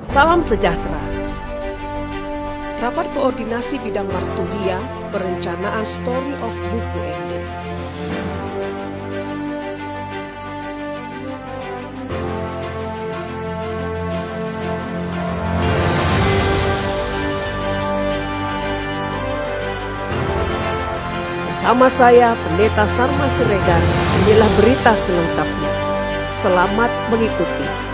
Salam sejahtera. Rapat Koordinasi Bidang Marturia, Perencanaan Story of Buku Ende. Bersama saya, Pendeta Sarma Siregar, inilah berita selengkapnya. Selamat mengikuti.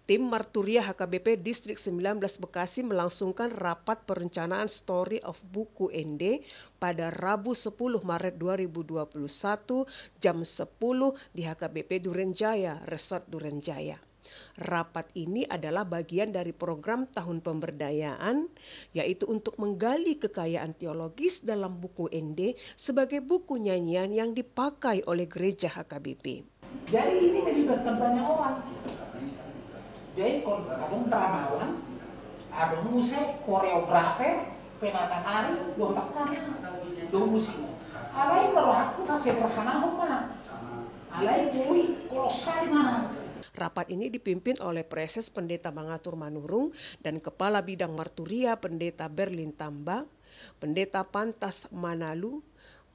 Tim Marturia HKBP Distrik 19 Bekasi melangsungkan rapat perencanaan Story of Buku Ende pada Rabu 10 Maret 2021 jam 10 di HKBP Durenjaya, Resort Durenjaya. Rapat ini adalah bagian dari program tahun pemberdayaan, yaitu untuk menggali kekayaan teologis dalam buku Ende sebagai buku nyanyian yang dipakai oleh gereja HKBP. Jadi ini melibatkan banyak orang. Jadi abang dramawan, abang musik, koreografer, penata tari, dua tekan, dua musik. Alai berlaku nasib terkena rumah. Alai bui kolosal mana. Rapat ini dipimpin oleh Preses Pendeta Mangatur Manurung dan Kepala Bidang Marturia Pendeta Berlin Tamba, Pendeta Pantas Manalu,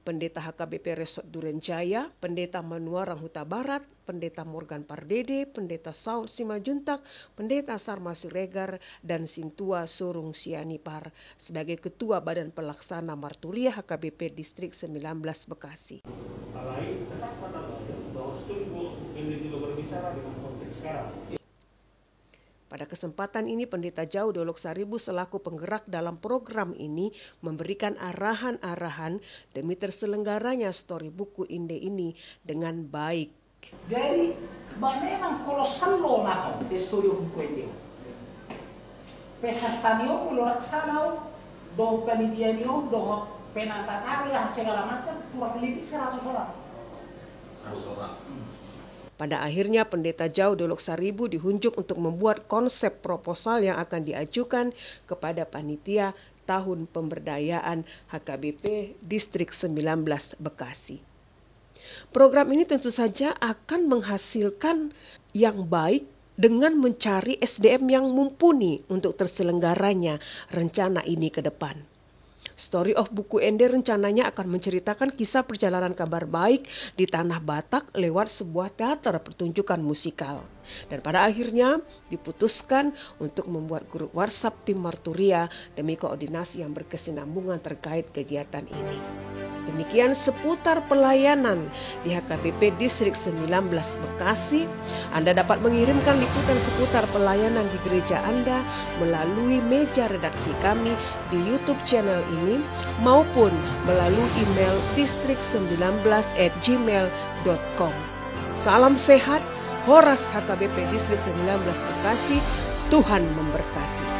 Pendeta HKBP Resort Durenjaya, Pendeta Manuarang Huta Barat, Pendeta Morgan Pardede, Pendeta Saul Simajuntak, Pendeta Sarma Siregar, dan Sintua Surung Sianipar sebagai Ketua Badan Pelaksana Marturia HKBP Distrik 19 Bekasi. Pada kesempatan ini, Pendeta Jau Dolok Saribu selaku penggerak dalam program ini memberikan arahan-arahan demi terselenggaranya story buku Ende ini dengan baik. Jadi, memang kolosal loh lah di story buku Ende. Pesertanio, mulut sana, do penitianio, do penata tari, segala macam, kurang lebih 100 orang. 100 orang. Pada akhirnya Pendeta Jau Dolok Saribu dihunjuk untuk membuat konsep proposal yang akan diajukan kepada panitia tahun pemberdayaan HKBP Distrik 19 Bekasi. Program ini tentu saja akan menghasilkan yang baik dengan mencari SDM yang mumpuni untuk terselenggaranya rencana ini ke depan. Story of Buku Ende rencananya akan menceritakan kisah perjalanan kabar baik di Tanah Batak lewat sebuah teater pertunjukan musikal. Dan pada akhirnya diputuskan untuk membuat grup WhatsApp tim Marturia demi koordinasi yang berkesinambungan terkait kegiatan ini. Demikian seputar pelayanan di HKBP Distrik 19 Bekasi. Anda dapat mengirimkan liputan seputar pelayanan di gereja Anda melalui meja redaksi kami di YouTube channel ini maupun melalui email distrik19@gmail.com. Salam sehat, Horas HKBP Distrik 19 Bekasi, Tuhan memberkati.